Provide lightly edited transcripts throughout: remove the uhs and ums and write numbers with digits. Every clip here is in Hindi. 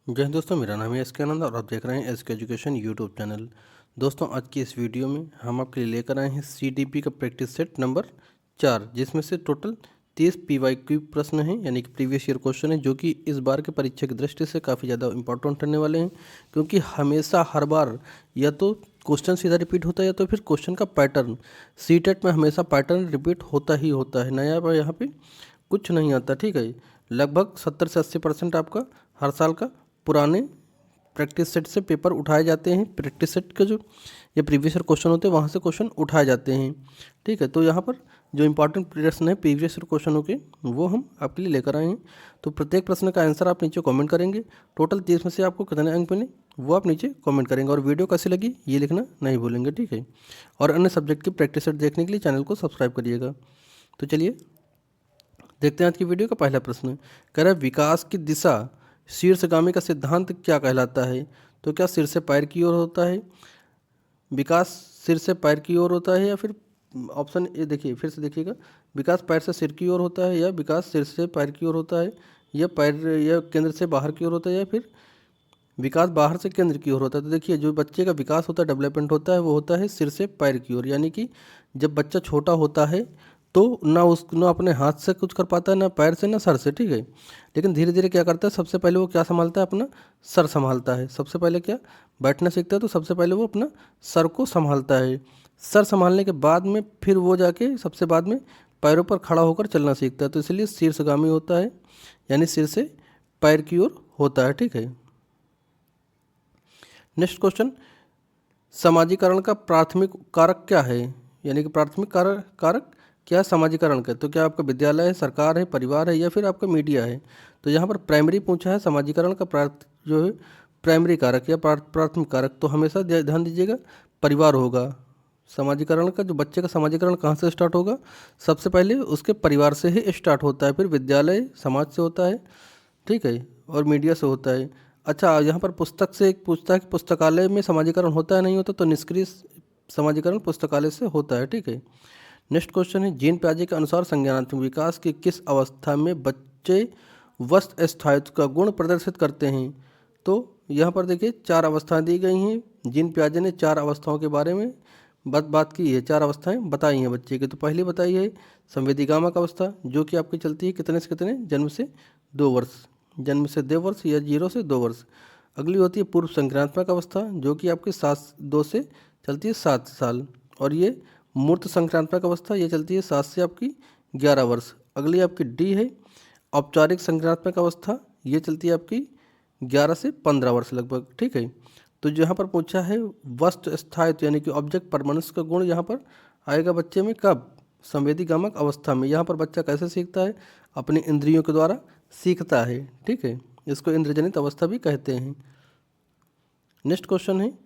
जय हिंद दोस्तों, मेरा नाम है एस के आनंद और आप देख रहे हैं एस के एजुकेशन यूट्यूब चैनल। दोस्तों, आज की इस वीडियो में हम आपके लिए लेकर आए हैं CDP का प्रैक्टिस सेट नंबर 4, जिसमें से टोटल 30 PYQ प्रश्न हैं, यानी कि प्रीवियस ईयर क्वेश्चन है, जो कि इस बार के परीक्षा की दृष्टि से काफ़ी ज़्यादा इंपॉर्टेंट रहने वाले हैं। क्योंकि हमेशा हर बार या तो क्वेश्चन सीधा रिपीट होता है या तो फिर क्वेश्चन का पैटर्न CTET में हमेशा पैटर्न रिपीट होता ही होता है, नया यहाँ पे कुछ नहीं आता। ठीक है, लगभग 70 से 80% आपका हर साल का पुराने प्रैक्टिस सेट से पेपर उठाए जाते हैं। प्रैक्टिस सेट के जो ये प्रीवियस ईयर क्वेश्चन होते हैं वहाँ से क्वेश्चन उठाए जाते हैं। ठीक है, तो यहाँ पर जो इंपॉर्टेंट प्रश्न है प्रीवियस ईयर क्वेश्चनों के, वो हम आपके लिए लेकर आए हैं। तो प्रत्येक प्रश्न का आंसर आप नीचे कमेंट करेंगे। टोटल 30 में से आपको कितने अंक मिले वो आप नीचे कमेंट करेंगे, और वीडियो कैसी लगी ये लिखना नहीं भूलेंगे। ठीक है, और अन्य सब्जेक्ट की प्रैक्टिस सेट देखने के लिए चैनल को सब्सक्राइब करिएगा। तो चलिए देखते हैं आज की वीडियो का पहला प्रश्न। कह रहा है, विकास की दिशा शीर्षगामी का सिद्धांत क्या कहलाता है? तो क्या सिर से पैर की ओर होता है, विकास सिर से पैर की ओर होता है, या फिर ऑप्शन ए देखिए, फिर से देखिएगा, विकास पैर से सिर की ओर होता है, या विकास सिर से पैर की ओर होता है, या पैर या केंद्र से बाहर की ओर होता है, या फिर विकास बाहर से केंद्र की ओर होता है। तो देखिए, जो बच्चे का विकास होता है, डेवलपमेंट होता है, वो होता है सिर से पैर की ओर। यानी कि जब बच्चा छोटा होता है तो ना अपने हाथ से कुछ कर पाता है, ना पैर से, ना सर से। ठीक है, लेकिन धीरे धीरे क्या करता है, सबसे पहले वो क्या संभालता है, अपना सर संभालता है। सबसे पहले क्या बैठना सीखता है, तो सबसे पहले वो अपना सर को संभालता है। सर संभालने के बाद में फिर वो जाके सबसे बाद में पैरों पर खड़ा होकर चलना सीखता है। तो इसलिए शीर्षगामी होता है, यानी सिर से पैर की ओर होता है। ठीक है, नेक्स्ट क्वेश्चन, समाजीकरण का प्राथमिक कारक क्या है? यानी कि प्राथमिक कारक क्या है समाजीकरण का? तो क्या आपका विद्यालय है, सरकार है, परिवार है, या फिर आपका मीडिया है? तो यहाँ पर प्राइमरी पूछा है, समाजीकरण का जो है प्राइमरी कारक या प्राथमिक कारक, तो हमेशा ध्यान दीजिएगा परिवार होगा। समाजीकरण का जो बच्चे का समाजीकरण कहाँ से स्टार्ट होगा? सबसे पहले उसके परिवार से ही स्टार्ट होता है, फिर विद्यालय समाज से होता है, ठीक है, और मीडिया से होता है। अच्छा, यहाँ पर पुस्तक से एक पूछता है कि पुस्तकालय में समाजीकरण होता है नहीं होता? तो निष्क्रिय समाजीकरण पुस्तकालय से होता है। ठीक है, नेक्स्ट क्वेश्चन है, जीन पियाजे के अनुसार संज्ञानात्मक विकास की किस अवस्था में बच्चे वस्त स्थायित्व का गुण प्रदर्शित करते हैं? तो यहाँ पर देखिए 4 अवस्थाएं दी गई हैं। जीन पियाजे ने 4 अवस्थाओं के बारे में बात की है, 4 अवस्थाएं बताई हैं बच्चे की। तो पहली बताई है संवेदीगामक अवस्था, जो कि आपकी चलती है कितने से कितने, जन्म से 2 वर्ष, जन्म से 2 वर्ष या 0 से 2 वर्ष। अगली होती है पूर्व संक्रांत्मक अवस्था, जो कि आपकी 2 से चलती है 7 साल। और ये मूर्त संक्रांत्मक अवस्था, ये चलती है 7 से आपकी 11 वर्ष। अगली आपकी डी है औपचारिक संक्रांत्मक अवस्था, ये चलती है आपकी 11 से 15 वर्ष लगभग। ठीक है, तो जो यहाँ पर पूछा है वस्तु स्थायित्व यानी कि ऑब्जेक्ट परमानेंस का गुण यहाँ पर आएगा बच्चे में कब? संवेदीगामक अवस्था में। यहाँ पर बच्चा कैसे सीखता है? अपनी इंद्रियों के द्वारा सीखता है। ठीक है, इसको इंद्रजनित अवस्था भी कहते हैं। नेक्स्ट क्वेश्चन है,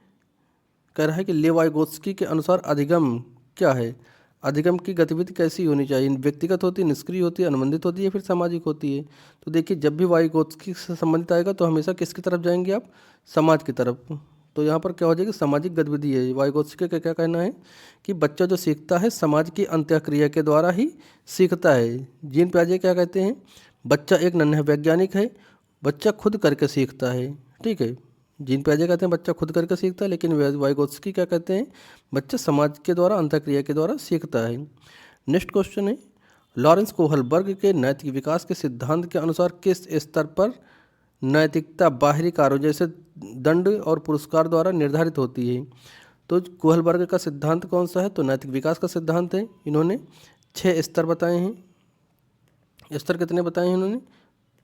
कह रहा है कि लेवाइगोत्स्की के अनुसार अधिगम क्या है? अधिगम की गतिविधि कैसी होनी चाहिए? व्यक्तिगत होती है, निष्क्रिय होती है, अनुबंधित होती है, फिर सामाजिक होती है? तो देखिए, जब भी वाइगोत्स्की से संबंधित आएगा तो हमेशा किसकी तरफ जाएंगे आप? समाज की तरफ। तो यहाँ पर क्या हो जाएगी? सामाजिक गतिविधि है। वाइगोत्स्की का क्या कहना है कि बच्चा जो सीखता है समाज की अंतःक्रिया के द्वारा ही सीखता है। जीन पियाजे क्या कहते हैं? बच्चा एक नन्हा वैज्ञानिक है, बच्चा खुद करके सीखता है। ठीक है, जीन पियाजे कहते हैं बच्चा खुद करके सीखता है, लेकिन वाइगोत्स्की क्या कहते हैं? बच्चा समाज के द्वारा अंतःक्रिया के द्वारा सीखता है। नेक्स्ट क्वेश्चन है, लॉरेंस कोहलबर्ग के नैतिक विकास के सिद्धांत के अनुसार किस स्तर पर नैतिकता बाहरी कार्यों जैसे दंड और पुरस्कार द्वारा निर्धारित होती है? तो कोहलबर्ग का सिद्धांत कौन सा है? तो नैतिक विकास का सिद्धांत है। इन्होंने 6 स्तर बताए हैं। स्तर कितने बताए हैं इन्होंने?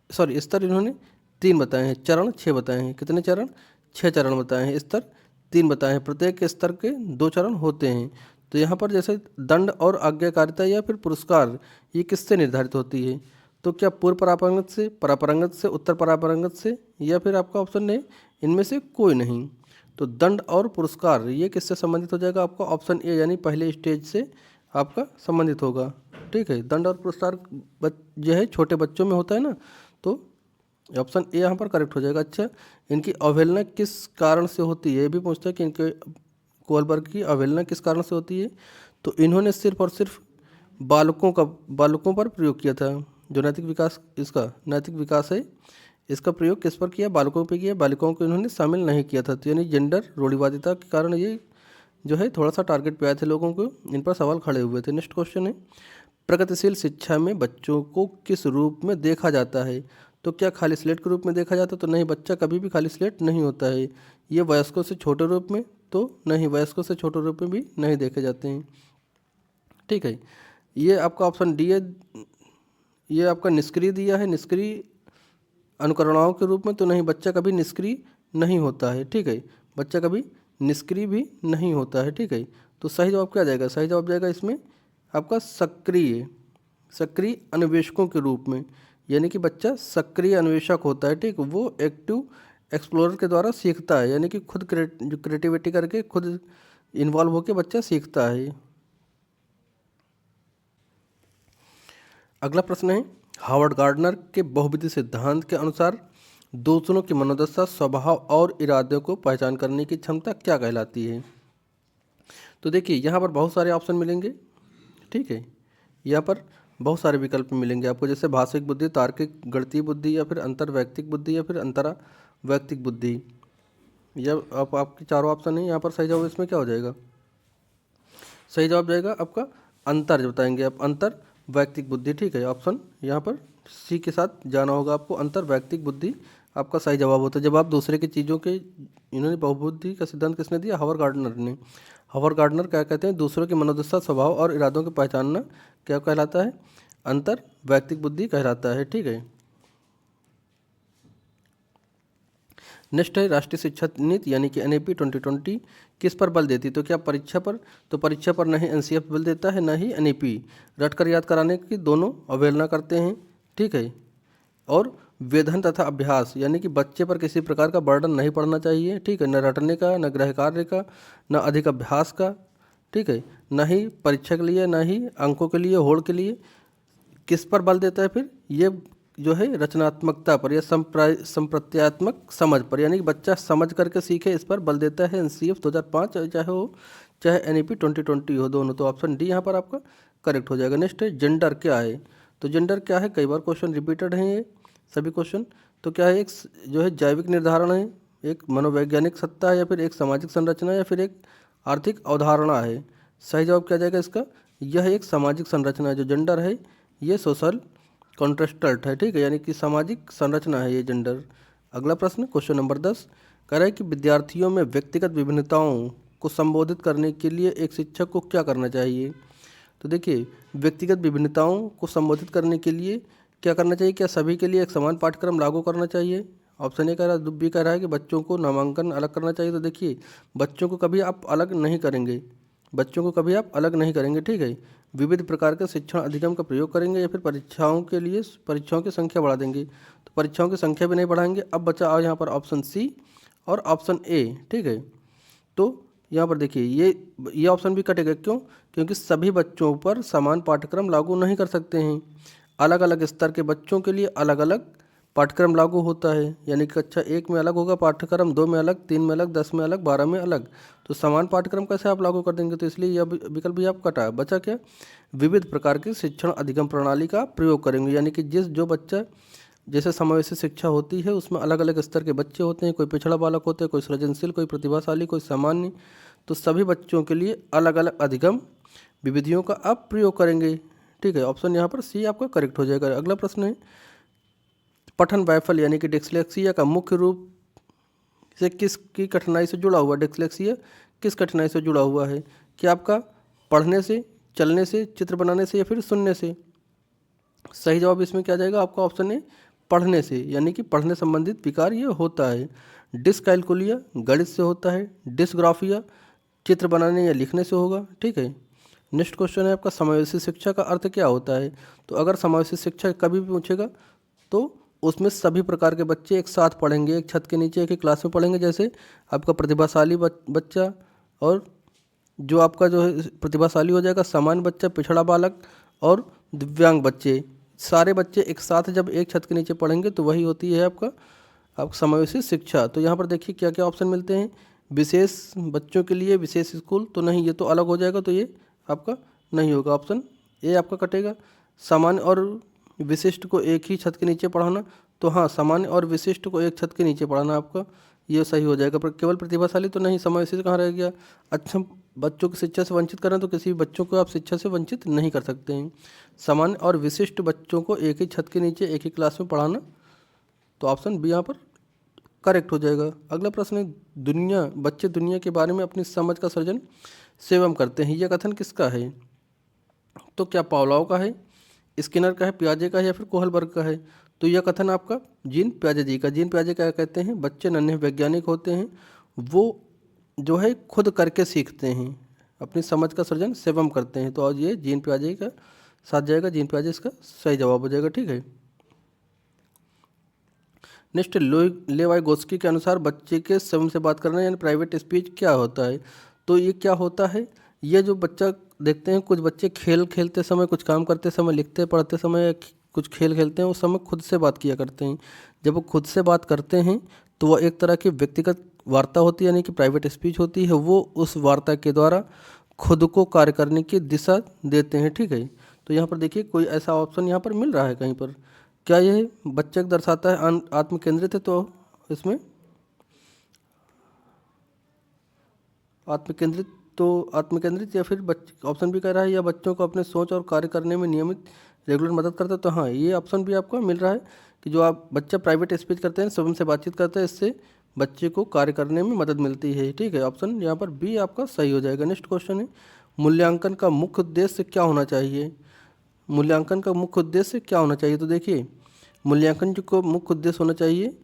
सॉरी, स्तर इन्होंने 3 बताए हैं, चरण 6 बताए हैं। कितने चरण? 6 चरण बताए हैं, स्तर 3 बताए हैं। प्रत्येक स्तर के 2 चरण होते हैं। तो यहाँ पर जैसे दंड और आज्ञाकारिता या फिर पुरस्कार, ये किससे निर्धारित होती है? तो क्या पूर्व परापारंगत से, परापारंगत से, उत्तर परापारंगत से, या फिर आपका ऑप्शन है इनमें से कोई नहीं? तो दंड और पुरस्कार ये किससे संबंधित हो जाएगा? आपका ऑप्शन ए यानी पहले स्टेज से आपका संबंधित होगा। ठीक है, दंड और पुरस्कार जो है छोटे बच्चों में होता है ना, तो ऑप्शन ए यहाँ पर करेक्ट हो जाएगा। अच्छा, इनकी अवहेलना किस कारण से होती है? ये भी पूछता है कि इनके कोहलबर्ग की अवहेलना किस कारण से होती है? तो इन्होंने सिर्फ और सिर्फ बालकों पर प्रयोग किया था। जो नैतिक विकास, इसका नैतिक विकास है, इसका प्रयोग किस पर किया? बालकों पे किया, बालिकाओं को इन्होंने शामिल नहीं किया था। तो यानी जेंडर रूढ़िवादिता के कारण ये जो है थोड़ा सा टारगेट पे आए थे लोगों को, इन पर सवाल खड़े हुए थे। नेक्स्ट क्वेश्चन है, प्रगतिशील शिक्षा में बच्चों को किस रूप में देखा जाता है? तो क्या खाली स्लेट के रूप में देखा जाता है? तो नहीं, बच्चा कभी भी खाली स्लेट नहीं होता है। ये वयस्कों से छोटे रूप में? तो नहीं, वयस्कों से छोटे रूप में भी नहीं देखे जाते हैं। ठीक है, ये आपका ऑप्शन डी है, ये आपका निष्क्रिय दिया है, निष्क्रिय अनुकरणाओं के रूप में। तो नहीं, बच्चा कभी निष्क्रिय नहीं होता है। ठीक है, बच्चा कभी निष्क्रिय भी नहीं होता है। ठीक है, तो सही जवाब क्या जाएगा? सही जवाब जाएगा इसमें आपका सक्रिय, सक्रिय अन्वेषकों के रूप में। यानी कि बच्चा सक्रिय अन्वेषक होता है। ठीक, वो एक्टिव एक्सप्लोरर के द्वारा सीखता है, यानी कि खुद क्रिएटिविटी करके खुद इन्वॉल्व होकर बच्चा सीखता है। अगला प्रश्न है, हावर्ड गार्डनर के बहुविधि सिद्धांत के अनुसार दूसरों की मनोदशा, स्वभाव और इरादों को पहचान करने की क्षमता क्या कहलाती है? तो देखिए यहाँ पर बहुत सारे ऑप्शन मिलेंगे। ठीक है, यहाँ पर बहुत सारे विकल्प मिलेंगे आपको, जैसे भाषिक बुद्धि, तार्किक गणितीय बुद्धि, या फिर अंतर्वैयक्तिक बुद्धि, या फिर अंतरावैयक्तिक बुद्धि। यह आपके चारों ऑप्शन हैं। यहाँ पर सही जवाब इसमें क्या हो जाएगा? सही जवाब जाएगा आपका अंतर, जो बताएंगे आप, अंतर वैयक्तिक बुद्धि। ठीक है, ऑप्शन यहाँ पर सी के साथ जाना होगा आपको, अंतर वैयक्तिक बुद्धि आपका सही जवाब होता है। जब आप दूसरे की चीज़ों के, इन्होंने बहुबुद्धि का सिद्धांत किसने दिया? हावर्ड गार्डनर ने। हावर्ड गार्डनर क्या कहते हैं? दूसरों की मनोदशा, स्वभाव और इरादों को पहचानना क्या कहलाता है? अंतर वैयक्तिक बुद्धि कहलाता है। ठीक है, नेक्स्ट है, राष्ट्रीय शिक्षा नीति यानी कि NEP 2020 किस पर बल देती? तो क्या परीक्षा पर? तो परीक्षा पर नहीं NCF बल देता है, ना ही NEP। रटकर याद कराने की दोनों अवहेलना करते हैं। ठीक है, और वेधन तथा अभ्यास, यानी कि बच्चे पर किसी प्रकार का बर्डन नहीं पड़ना चाहिए। ठीक है, न रटने का, न गृह कार्य का, न अधिक अभ्यास का। ठीक है, न ही परीक्षा के लिए, न ही अंकों के लिए, होड़ के लिए। किस पर बल देता है फिर? ये जो है रचनात्मकता पर या संप्रत्यात्मक समझ पर, यानी कि बच्चा समझ करके सीखे, इस पर बल देता है NCF 2005, चाहे NEP 2020 हो, दोनों। तो ऑप्शन डी यहाँ पर आपका करेक्ट हो जाएगा। नेक्स्ट है, जेंडर क्या है? तो जेंडर क्या है? कई बार क्वेश्चन रिपीटेड हैं ये सभी क्वेश्चन। तो क्या है? एक जो है जैविक निर्धारण है, एक मनोवैज्ञानिक सत्ता है, या फिर एक सामाजिक संरचना, या फिर एक आर्थिक अवधारणा है? सही जवाब क्या जाएगा इसका? यह एक सामाजिक संरचना है। जो जेंडर है ये सोशल कॉन्ट्रेस्टल्ट है। ठीक है, यानी कि सामाजिक संरचना है ये जेंडर। अगला प्रश्न, क्वेश्चन नंबर 10 कह रहा है कि विद्यार्थियों में व्यक्तिगत विभिन्नताओं को संबोधित करने के लिए एक शिक्षक को क्या करना चाहिए? तो देखिए, व्यक्तिगत विभिन्नताओं को संबोधित करने के लिए क्या करना चाहिए? क्या सभी के लिए एक समान पाठ्यक्रम लागू करना चाहिए? ऑप्शन ए कह रहा है, बी कह रहा है कि बच्चों को नामांकन अलग करना चाहिए। तो देखिए, बच्चों को कभी आप अलग नहीं करेंगे, बच्चों को कभी आप अलग नहीं करेंगे। ठीक है, विविध प्रकार के शिक्षण अधिगम का प्रयोग करेंगे, या फिर परीक्षाओं के लिए परीक्षाओं की संख्या बढ़ा देंगे? तो परीक्षाओं की संख्या भी नहीं बढ़ाएंगे। अब बचा और यहाँ पर ऑप्शन सी और ऑप्शन ए। ठीक है, तो यहाँ पर देखिए ये ऑप्शन भी कटेगा। क्यों? क्योंकि सभी बच्चों पर समान पाठ्यक्रम लागू नहीं कर सकते हैं। अलग अलग स्तर के बच्चों के लिए अलग अलग पाठ्यक्रम लागू होता है, यानी कि कक्षा 1 में अलग होगा पाठ्यक्रम, 2 में अलग, 3 में अलग, 10 में अलग, 12 में अलग। तो समान पाठ्यक्रम कैसे आप लागू कर देंगे? तो इसलिए यह विकल्प भी आप कटा। बचा क्या? विविध प्रकार की शिक्षण अधिगम प्रणाली का प्रयोग करेंगे, यानी कि जो बच्चा, जैसे समावेशी शिक्षा होती है उसमें अलग अलग स्तर के बच्चे होते हैं, कोई पिछड़ा बालक होते हैं, कोई सृजनशील, कोई प्रतिभाशाली, कोई सामान्य। तो सभी बच्चों के लिए अलग अलग अधिगम विविधियों का आप प्रयोग करेंगे। ठीक है, ऑप्शन यहाँ पर सी आपका करेक्ट हो जाएगा। अगला प्रश्न है, पठन वैफल्य यानी कि डिस्लेक्सिया का मुख्य रूप से किसकी कठिनाई से जुड़ा हुआ? डिस्लेक्सिया किस कठिनाई से जुड़ा हुआ है? क्या आपका पढ़ने से, चलने से, चित्र बनाने से, या फिर सुनने से? सही जवाब इसमें क्या जाएगा आपका? ऑप्शन ए पढ़ने से, यानी कि पढ़ने संबंधित विकार ये होता है। डिसकैलकुलिया गणित से होता है, डिसग्राफिया चित्र बनाने या लिखने से होगा। ठीक है, नेक्स्ट क्वेश्चन है आपका, समावेशी शिक्षा का अर्थ क्या होता है? तो अगर समावेशी शिक्षा कभी भी पूछेगा तो उसमें सभी प्रकार के बच्चे एक साथ पढ़ेंगे, एक छत के नीचे एक ही क्लास में पढ़ेंगे। जैसे आपका प्रतिभाशाली बच्चा, और जो आपका जो है प्रतिभाशाली हो जाएगा सामान्य बच्चा, पिछड़ा बालक और दिव्यांग बच्चे, सारे बच्चे एक साथ जब एक छत के नीचे पढ़ेंगे तो वही होती है आपका समावेशी शिक्षा। तो यहाँ पर देखिए क्या क्या ऑप्शन मिलते हैं। विशेष बच्चों के लिए विशेष स्कूल, तो नहीं, ये तो अलग हो जाएगा, तो ये आपका नहीं होगा, ऑप्शन ए आपका कटेगा। सामान्य और विशिष्ट को एक ही छत के नीचे पढ़ाना, तो हाँ, सामान्य और विशिष्ट को एक छत के नीचे पढ़ाना आपका ये सही हो जाएगा। पर केवल प्रतिभाशाली तो नहीं, समावेशी कहाँ रह गया। अच्छा, बच्चों की शिक्षा से वंचित करना, तो किसी भी बच्चों को आप शिक्षा से वंचित नहीं कर सकते हैं। सामान्य और विशिष्ट बच्चों को एक ही छत के नीचे एक ही क्लास में पढ़ाना, तो ऑप्शन बी यहाँ पर करेक्ट हो जाएगा। अगला प्रश्न है, बच्चे दुनिया के बारे में अपनी समझ का सृजन सेवम करते हैं, यह कथन किसका है। तो क्या पावलोव का है, स्किनर का है, पियाजे का है, या फिर कोहलबर्ग का है। तो यह कथन आपका जीन पियाजे जी का। जीन पियाजे क्या कहते हैं, बच्चे नन्हे वैज्ञानिक होते हैं, वो जो है खुद करके सीखते हैं, अपनी समझ का सृजन सेवम करते हैं। तो आज ये जीन पियाजे का साथ जाएगा, जीन पियाजे इसका सही जवाब हो जाएगा। ठीक है, नेक्स्ट, लेवाइगोस्की के अनुसार बच्चे के स्वयं से बात करना यानी प्राइवेट स्पीच क्या होता है। तो ये क्या होता है, ये जो बच्चा देखते हैं, कुछ बच्चे खेल खेलते समय, कुछ काम करते समय, लिखते पढ़ते समय, या कुछ खेल खेलते हैं, उस समय खुद से बात किया करते हैं। जब वो खुद से बात करते हैं तो वह एक तरह की व्यक्तिगत वार्ता होती है, यानी कि प्राइवेट स्पीच होती है। वो उस वार्ता के द्वारा खुद को कार्य करने की दिशा देते हैं। ठीक है, तो यहाँ पर देखिए कोई ऐसा ऑप्शन यहाँ पर मिल रहा है कहीं पर, क्या यह बच्चे को दर्शाता है आत्मकेंद्रित है, तो इसमें आत्मकेंद्रित या फिर बच्चे, ऑप्शन भी कह रहा है या बच्चों को अपने सोच और कार्य करने में नियमित रेगुलर मदद करता है। तो हाँ, ये ऑप्शन भी आपको मिल रहा है कि जो आप बच्चा प्राइवेट स्पीच करते हैं, स्वयं से बातचीत करता है, इससे बच्चे को कार्य करने में मदद मिलती है। ठीक है, ऑप्शन यहाँ पर बी आपका सही हो जाएगा। नेक्स्ट क्वेश्चन है, मूल्यांकन का मुख्य उद्देश्य क्या होना चाहिए। मूल्यांकन का मुख्य उद्देश्य क्या होना चाहिए। तो देखिए, मूल्यांकन जो को मुख्य उद्देश्य होना चाहिए,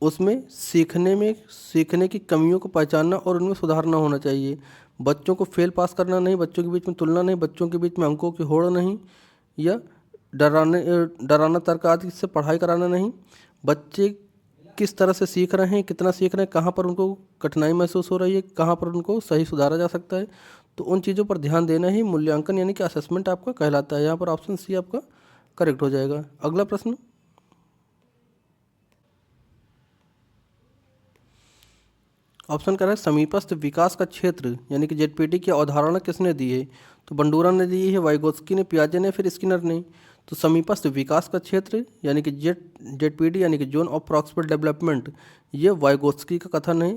उसमें सीखने की कमियों को पहचानना और उनमें सुधारना होना चाहिए। बच्चों को फेल पास करना नहीं, बच्चों के बीच में तुलना नहीं, बच्चों के बीच में अंकों की होड़ नहीं, या डराना तर्क आदि से पढ़ाई कराना नहीं। बच्चे किस तरह से सीख रहे हैं, कितना सीख रहे हैं, कहाँ पर उनको कठिनाई महसूस हो रही है, कहाँ पर उनको सही सुधारा जा सकता है, तो उन चीज़ों पर ध्यान देना ही मूल्यांकन यानी कि असेसमेंट आपका कहलाता है। यहाँ पर ऑप्शन सी आपका करेक्ट हो जाएगा। अगला प्रश्न, ऑप्शन कर रहा है, समीपस्थ विकास का क्षेत्र यानी कि जेडपीटी की अवधारणा किसने दी है। तो बंडूरा ने दी है, वाइगोत्स्की ने, पियाजे ने, फिर स्किनर ने। तो समीपस्थ विकास का क्षेत्र यानी कि जेडपीटी यानी कि जोन ऑफ प्रॉक्सिमल डेवलपमेंट, ये वाइगोत्स्की का कथन है,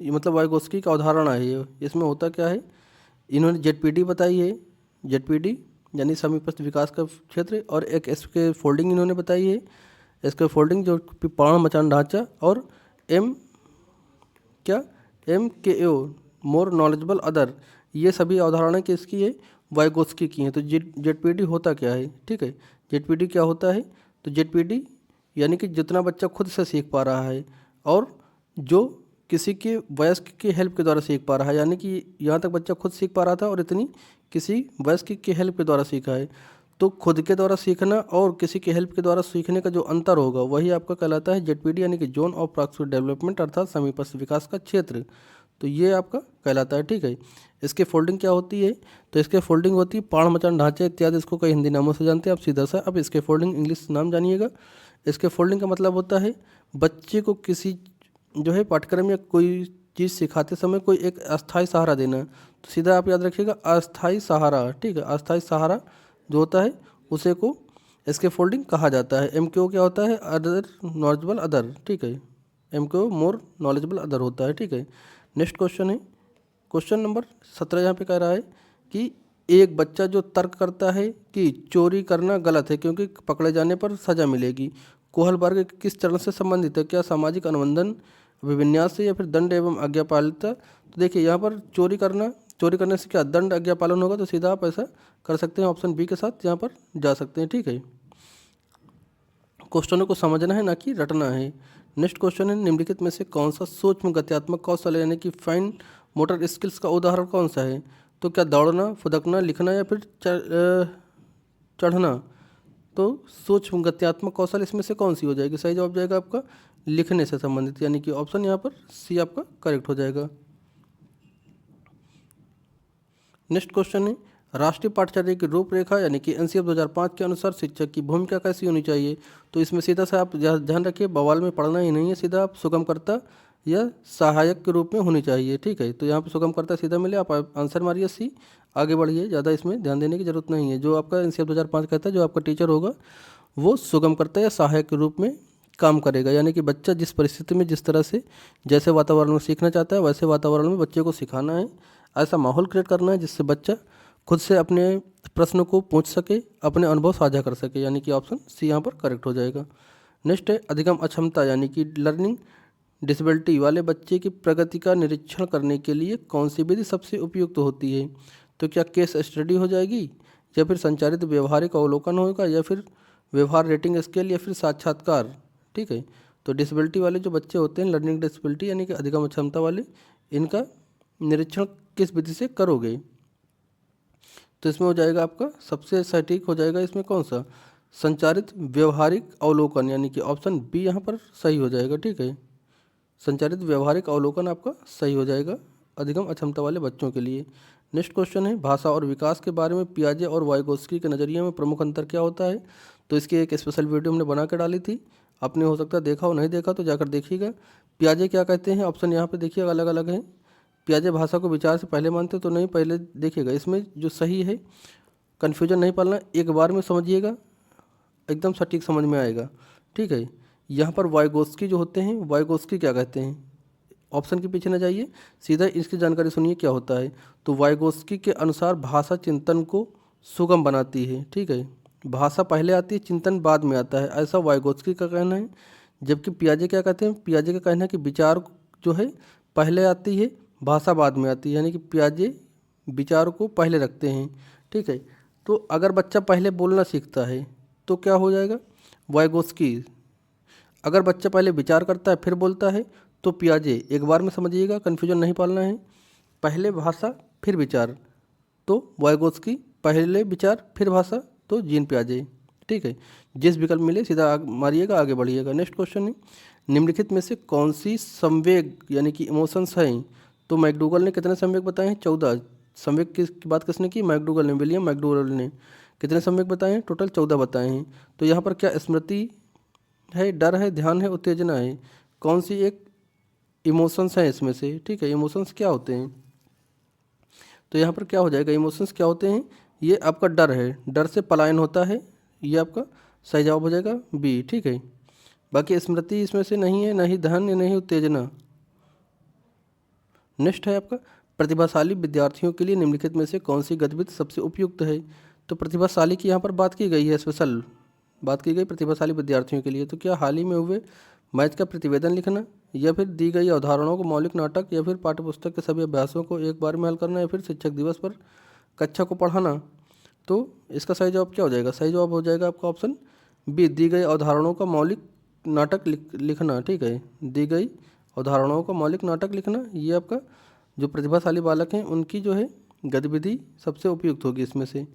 ये मतलब वाइगोत्स्की का अवधारणा है। ये इसमें होता क्या है, इन्होंने जेडपीटी बताई है, जेडपीटी यानी समीपस्थ विकास का क्षेत्र, और एक इसके फोल्डिंग इन्होंने बताई है, इसके फोल्डिंग जो पाण मचान ढांचा, और एम क्या MKO मोर नॉलेजेबल अदर, ये सभी अवधारणाएं किसकी है, वाइगोत्स्की की हैं। तो जेडपीटी होता क्या है। ठीक है, जेडपीटी क्या होता है, तो जेडपीटी यानी कि जितना बच्चा खुद से सीख पा रहा है और जो किसी के वयस्क की हेल्प के द्वारा सीख पा रहा है, यानी कि यहाँ तक बच्चा खुद सीख पा रहा था और इतनी किसी वयस्क की हेल्प के द्वारा सीखा है। तो खुद के द्वारा सीखना और किसी की हेल्प के द्वारा सीखने का जो अंतर होगा वही आपका कहलाता है जेडपीटी यानी कि जोन ऑफ प्रॉक्सिमल डेवलपमेंट, अर्थात समीपस्थ विकास का क्षेत्र। तो ये आपका कहलाता है। ठीक है, इसके फोल्डिंग क्या होती है, तो इसके फोल्डिंग होती है पाण मचान ढांचे इत्यादि, इसको कई हिंदी नामों से जानते हैं आप सीधा सा। अब इसके फोल्डिंग इंग्लिश नाम जानिएगा। इसके फोल्डिंग का मतलब होता है बच्चे को किसी जो है पाठ्यक्रम या कोई चीज़ सिखाते समय कोई एक अस्थायी सहारा देना। तो सीधा आप याद रखिएगा अस्थायी सहारा। ठीक है, अस्थायी सहारा जो होता है उसे को इसके फोल्डिंग कहा जाता है। MKO क्या होता है, अदर नॉलेजेबल अदर। ठीक है, MKO मोर नॉलेजेबल अदर होता है। ठीक है, नेक्स्ट क्वेश्चन है, क्वेश्चन नंबर 17 यहाँ पे कह रहा है कि एक बच्चा जो तर्क करता है कि चोरी करना गलत है क्योंकि पकड़े जाने पर सजा मिलेगी, कोहलबर्ग किस चरण से संबंधित है। क्या सामाजिक अनुबंधन, अभिविन्यास से, या फिर दंड एवं आज्ञापालिता। तो देखिए यहाँ पर चोरी करने से क्या दंड आज्ञा पालन होगा, तो सीधा आप ऐसा कर सकते हैं, ऑप्शन बी के साथ यहाँ पर जा सकते हैं। ठीक है, क्वेश्चनों को समझना है ना कि रटना है। नेक्स्ट क्वेश्चन है, निम्नलिखित में से कौन सा सूक्ष्म गत्यात्मक कौशल यानी कि फाइन मोटर स्किल्स का उदाहरण कौन सा है। तो क्या दौड़ना, फुदकना, लिखना, या फिर चढ़ना। तो सूक्ष्म गत्यात्मक कौशल इसमें से कौन सी हो जाएगी, सही जवाब जाएगा आपका लिखने से संबंधित, यानी कि ऑप्शन यहाँ पर सी आपका करेक्ट हो जाएगा। नेक्स्ट क्वेश्चन है, राष्ट्रीय पाठ्यचर्या की रूपरेखा यानी कि NCF 2005 के अनुसार शिक्षक की भूमिका कैसी होनी चाहिए। तो इसमें सीधा सा आप ध्यान रखिए, बवाल में पढ़ना ही नहीं है, सीधा आप सुगमकर्ता या सहायक के रूप में होनी चाहिए। ठीक है, तो यहाँ पे सुगमकर्ता सीधा मिले, आप आंसर मारिए सी, आगे बढ़िए, ज़्यादा इसमें ध्यान देने की जरूरत नहीं है। जो आपका NCF 2005 कहता है, जो आपका टीचर होगा वो सुगमकर्ता या सहायक के रूप में काम करेगा, यानी कि बच्चा जिस परिस्थिति में जिस तरह से जैसे वातावरण में सीखना चाहता है वैसे वातावरण में बच्चे को सिखाना है, ऐसा माहौल क्रिएट करना है जिससे बच्चा खुद से अपने प्रश्न को पूछ सके, अपने अनुभव साझा कर सके, यानी कि ऑप्शन सी यहाँ पर करेक्ट हो जाएगा। नेक्स्ट है अधिगम अक्षमता यानी कि लर्निंग डिसेबिलिटी वाले बच्चे की प्रगति का निरीक्षण करने के लिए कौन सी विधि सबसे उपयुक्त होती है? तो क्या केस स्टडी हो जाएगी, या फिर संचालित व्यवहारिक अवलोकन होगा, या फिर व्यवहार रेटिंग स्केल, या फिर साक्षात्कार? ठीक है, तो डिसेबिलिटी वाले जो बच्चे होते हैं, लर्निंग डिसेबिलिटी यानी कि अधिगम अक्षमता वाले, इनका निरीक्षण किस विधि से करोगे? तो इसमें हो जाएगा आपका सबसे सटीक हो जाएगा इसमें कौन सा, संचारित व्यवहारिक अवलोकन, यानी कि ऑप्शन बी यहाँ पर सही हो जाएगा। ठीक है, संचालित व्यवहारिक अवलोकन आपका सही हो जाएगा अधिगम अक्षमता वाले बच्चों के लिए। नेक्स्ट क्वेश्चन है भाषा और विकास के बारे में पियाजे और वाइगोत्स्की के नज़रिए में प्रमुख अंतर क्या होता है? तो इसकी एक स्पेशल वीडियो हमने बना कर डाली थी, आपने हो सकता है देखा हो, नहीं देखा तो जाकर देखिएगा। पियाजे क्या कहते हैं, ऑप्शन यहाँ पे देखिएगा अलग अलग हैं। पियाजे भाषा को विचार से पहले मानते तो नहीं, पहले देखिएगा इसमें जो सही है, कन्फ्यूजन नहीं पालना, एक बार में समझिएगा, एकदम सटीक समझ में आएगा। ठीक है, यहाँ पर वाइगोत्स्की जो होते हैं, वाइगोत्स्की क्या कहते हैं, ऑप्शन के पीछे न जाइए, सीधा इसकी जानकारी सुनिए क्या होता है। तो वाइगोत्स्की के अनुसार भाषा चिंतन को सुगम बनाती है। ठीक है, भाषा पहले आती है, चिंतन बाद में आता है, ऐसा वाइगोत्स्की का कहना है। जबकि पियाजे क्या कहते हैं, पियाजे का कहना है कि विचार जो है पहले आती है, भाषा बाद में आती है, यानी कि पियाजे विचार को पहले रखते हैं। ठीक है, तो अगर बच्चा पहले बोलना सीखता है तो क्या हो जाएगा, वाइगोत्स्की। अगर बच्चा पहले विचार करता है फिर बोलता है तो पियाजे। एक बार में समझिएगा, कन्फ्यूजन नहीं पालना है, पहले भाषा फिर विचार तो वाइगोत्स्की, पहले विचार फिर भाषा तो जीन पियाजे। ठीक है, जिस विकल्प मिले सीधा मारिएगा, आगे बढ़िएगा। नेक्स्ट क्वेश्चन है निम्नलिखित में से कौन सी संवेग यानी कि इमोशंस हैं? तो मैकडूगल ने कितने संवेग बताए हैं? 14 संवेग की बात किसने की? मैकडूगल ने, विलियम मैकडूगल ने। कितने संवेग बताए हैं? टोटल 14 बताए हैं। तो यहाँ पर क्या स्मृति है, डर है, ध्यान है, उत्तेजना है? कौन सी एक इमोशंस हैं इसमें से? ठीक है, इमोशंस क्या होते हैं? तो यहाँ पर क्या हो जाएगा, इमोशंस क्या होते हैं? ये आपका डर है, डर से पलायन होता है, ये आपका सही जवाब हो जाएगा बी। ठीक है, बाकी स्मृति इसमें से नहीं है, नहीं ध्यान, नहीं उत्तेजना। नेक्स्ट है आपका प्रतिभाशाली विद्यार्थियों के लिए निम्नलिखित में से कौन सी गतिविधि सबसे उपयुक्त है? तो प्रतिभाशाली की यहाँ पर बात की गई है, स्पेशल बात की गई प्रतिभाशाली विद्यार्थियों के लिए। तो क्या हाल ही में हुए मैच का प्रतिवेदन लिखना, या फिर दी गई अवधारणाओं को मौलिक नाटक, या फिर पाठ्यपुस्तक के सभी अभ्यासों को एक बार में हल करना, या फिर शिक्षक दिवस पर कक्षा को पढ़ाना? तो इसका सही जवाब क्या हो जाएगा? सही जवाब हो जाएगा आपका ऑप्शन बी, दी गई अवधारणाओं का मौलिक नाटक लिखना। ठीक है, दी गई अवधारणाओं का मौलिक नाटक लिखना, ये आपका जो प्रतिभाशाली बालक हैं उनकी जो है गतिविधि सबसे उपयुक्त होगी इसमें से।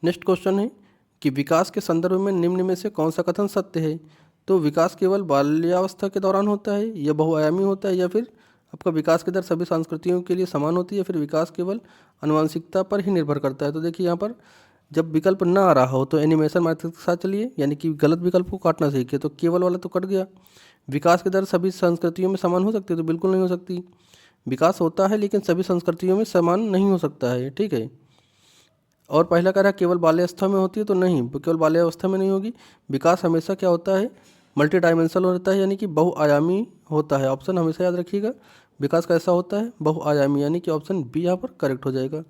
नेक्स्ट क्वेश्चन है कि विकास के संदर्भ में निम्न में से कौन सा कथन सत्य है? तो विकास केवल बाल्यावस्था के दौरान होता है, या बहुआयामी होता है, या फिर आपका विकास की दर सभी संस्कृतियों के लिए समान होती है, या फिर विकास केवल आनुवंशिकता पर ही निर्भर करता है? तो देखिए यहाँ पर जब विकल्प ना आ रहा हो तो एनिमेशन मेथड के साथ चलिए, यानी कि गलत विकल्प को काटना सीखिए। तो केवल वाला तो कट गया। विकास की दर सभी संस्कृतियों में समान हो सकती है? तो बिल्कुल नहीं हो सकती। विकास होता है लेकिन सभी संस्कृतियों में समान नहीं हो सकता है। ठीक है, और पहला कह रहा है केवल बाल्यावस्था में होती है, तो नहीं, केवल बाल्यावस्था में नहीं होगी। विकास हमेशा क्या होता है, मल्टी डायमेंशनल होता है, यानी कि बहुआयामी होता है। ऑप्शन हमेशा याद रखिएगा, विकास कैसा होता है, बहुआयामी, यानी कि ऑप्शन बी यहाँ पर करेक्ट हो जाएगा।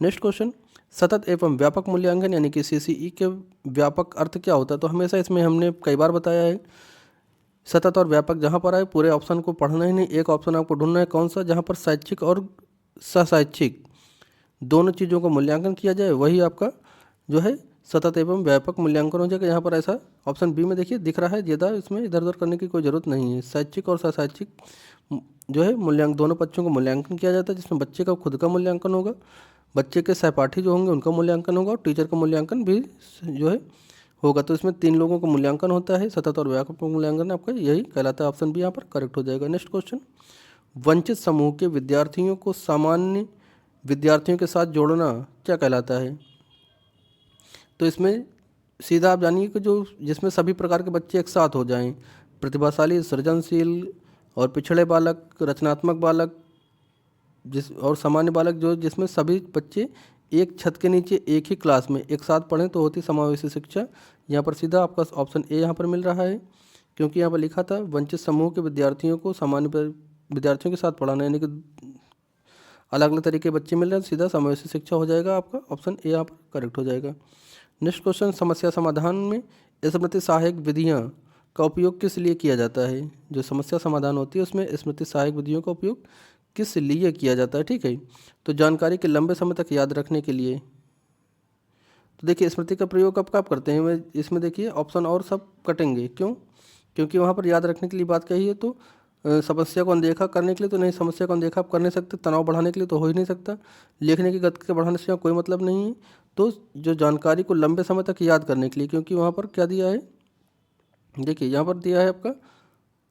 नेक्स्ट क्वेश्चन सतत एवं व्यापक मूल्यांकन यानी कि सीसीई के व्यापक अर्थ क्या होता है? तो हमेशा इसमें हमने कई बार बताया है, सतत और व्यापक जहाँ पर आए पूरे ऑप्शन को पढ़ना ही नहीं, एक ऑप्शन आपको ढूंढना है कौन सा जहाँ पर शैक्षिक और सशैक्षिक दोनों चीज़ों का मूल्यांकन किया जाए, वही आपका जो है सतत एवं व्यापक मूल्यांकन हो जाएगा। यहाँ पर ऐसा ऑप्शन बी में देखिए दिख रहा है ज़्यादा, इसमें इधर उधर करने की कोई ज़रूरत नहीं है। शैक्षिक और सशैक्षिक जो है मूल्यांकन, दोनों पक्षों का मूल्यांकन किया जाता है, जिसमें बच्चे का खुद का मूल्यांकन होगा, बच्चे के सहपाठी जो होंगे उनका मूल्यांकन होगा, और टीचर का मूल्यांकन भी जो है होगा। तो इसमें 3 लोगों का मूल्यांकन होता है, सतत और व्यापक मूल्यांकन आपका यही कहलाता है। ऑप्शन बी यहाँ पर करेक्ट हो जाएगा। नेक्स्ट क्वेश्चन वंचित समूह के विद्यार्थियों को सामान्य विद्यार्थियों के साथ जोड़ना क्या कहलाता है? तो इसमें सीधा आप जानिए कि जो जिसमें सभी प्रकार के बच्चे एक साथ हो जाएं, प्रतिभाशाली, सृजनशील और पिछड़े बालक, रचनात्मक बालक, जिस और सामान्य बालक, जो जिसमें सभी बच्चे एक छत के नीचे एक ही क्लास में एक साथ पढ़ें तो होती समावेशी शिक्षा। यहाँ पर सीधा आपका ऑप्शन ए यहाँ पर मिल रहा है, क्योंकि यहाँ पर लिखा था वंचित समूह के विद्यार्थियों को विद्यार्थियों के साथ पढ़ाना, यानी कि अलग अलग तरीके के बच्चे मिल रहे हैं, सीधा समावेशी शिक्षा हो जाएगा। आपका ऑप्शन ए यहाँ पर करेक्ट हो जाएगा। नेक्स्ट क्वेश्चन, समस्या समाधान में स्मृति सहायक विधियाँ का उपयोग किस लिए किया जाता है? जो समस्या समाधान होती है उसमें स्मृति सहायक विधियों का उपयोग किस लिए किया जाता है? ठीक है, तो जानकारी के लंबे समय तक याद रखने के लिए। तो देखिए स्मृति का प्रयोग कब करते हैं, इसमें देखिए ऑप्शन और सब कटेंगे, क्यों? क्योंकि वहाँ पर याद रखने के लिए बात कही है, तो समस्या को अनदेखा करने के लिए तो नहीं, समस्या को अनदेखा आप कर नहीं सकते, तनाव बढ़ाने के लिए तो हो ही नहीं सकता, लिखने की गति के बढ़ाने से कोई मतलब नहीं है। तो जो जानकारी को लंबे समय तक याद करने के लिए, क्योंकि वहाँ पर क्या दिया है, देखिए यहाँ पर दिया है आपका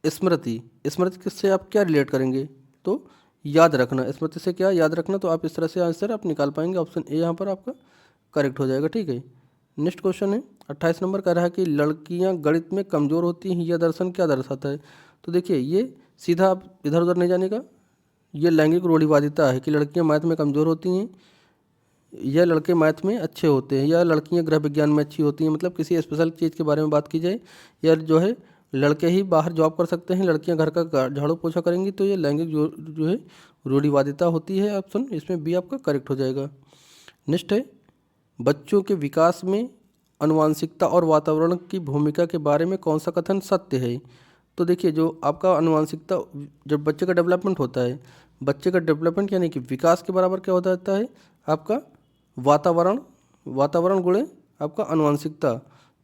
स्मृति। स्मृति किससे आप क्या रिलेट करेंगे, तो याद रखना, स्मृति से क्या याद रखना, तो आप इस तरह से आंसर आप निकाल पाएंगे। ऑप्शन ए यहाँ पर आपका करेक्ट हो जाएगा। ठीक है, नेक्स्ट क्वेश्चन है 28 नंबर का रहा है कि लड़कियां गणित में कमज़ोर होती हैं, यह दर्शन क्या दर्शाता है? तो देखिए ये सीधा आप इधर उधर नहीं जाने का, ये लैंगिक रूढ़िवादिता है कि लड़कियां मैथ में कमज़ोर होती हैं या लड़के मैथ में अच्छे होते हैं, या लड़कियां गृह विज्ञान में अच्छी होती हैं, मतलब किसी स्पेशल चीज़ के बारे में बात की जाए, या जो है लड़के ही बाहर जॉब कर सकते हैं, लड़कियां घर का झाड़ू पोछा करेंगी, तो ये लैंगिक जो है रूढ़िवादिता होती है। ऑप्शन इसमें बी आपका करेक्ट हो जाएगा। नेक्स्ट है बच्चों के विकास में आनुवंशिकता और वातावरण की भूमिका के बारे में कौन सा कथन सत्य है? तो देखिए जो आपका आनुवंशिकता, जब बच्चे का डेवलपमेंट होता है, बच्चे का डेवलपमेंट यानी कि विकास के बराबर क्या होता रहता है आपका वातावरण गुणे आपका आनुवंशिकता।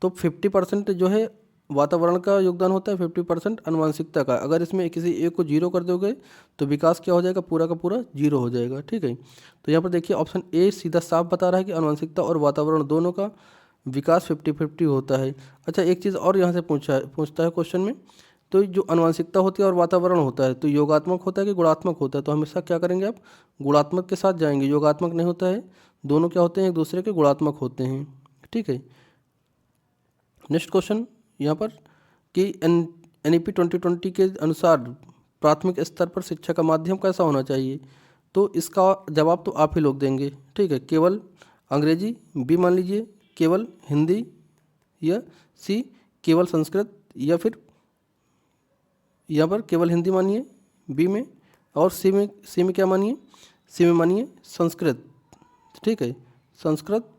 तो 50% जो है वातावरण का योगदान होता है, 50% आनुवंशिकता का। अगर इसमें किसी एक को जीरो कर दोगे तो विकास क्या हो जाएगा, पूरा का पूरा जीरो हो जाएगा। ठीक है, तो यहाँ पर देखिए ऑप्शन ए सीधा साफ बता रहा है कि आनुवंशिकता और वातावरण दोनों का विकास 50-50 होता है। अच्छा एक चीज़ और यहाँ से पूछता है क्वेश्चन में, तो जो आनुवंशिकता होती है और वातावरण होता है तो योगात्मक होता है कि गुणात्मक होता है? तो हमेशा क्या करेंगे आप, गुणात्मक के साथ जाएंगे, योगात्मक नहीं होता है, दोनों क्या होते हैं, एक दूसरे के गुणात्मक होते हैं। ठीक है, नेक्स्ट क्वेश्चन यहाँ पर कि NEP 2020 के अनुसार प्राथमिक स्तर पर शिक्षा का माध्यम कैसा होना चाहिए? तो इसका जवाब तो आप ही लोग देंगे। ठीक है, केवल अंग्रेजी, बी मान लीजिए केवल हिंदी, या सी केवल संस्कृत, या फिर यहाँ पर केवल हिंदी मानिए बी में, और सी में क्या मानिए, सी में मानिए संस्कृत। ठीक है, संस्कृत,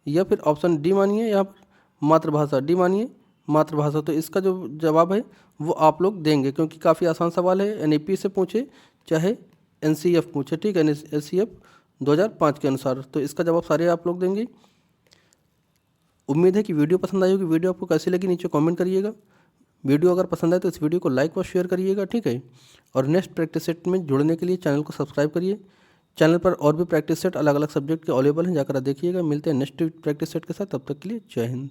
या फिर ऑप्शन डी मानिए यहाँ पर मातृभाषा, डी मानिए मातृभाषा। तो इसका जो जवाब है वो आप लोग देंगे, क्योंकि काफ़ी आसान सवाल है, NEP से पूछे चाहे NCF पूछे। ठीक है, NCF 2005 के अनुसार, तो इसका जवाब सारे आप लोग देंगे। उम्मीद है कि वीडियो पसंद आई होगी। वीडियो आपको कैसी लगी नीचे कमेंट करिएगा। वीडियो अगर पसंद आए तो इस वीडियो को लाइक और शेयर करिएगा। ठीक है, और नेक्स्ट प्रैक्टिस सेट में जुड़ने के लिए चैनल को सब्सक्राइब करिए। चैनल पर और भी प्रैक्टिस सेट अलग अलग सब्जेक्ट के अवेलेबल हैं, जाकर देखिएगा। मिलते हैं नेक्स्ट प्रैक्टिस सेट के साथ, तब तक के लिए जय हिंद।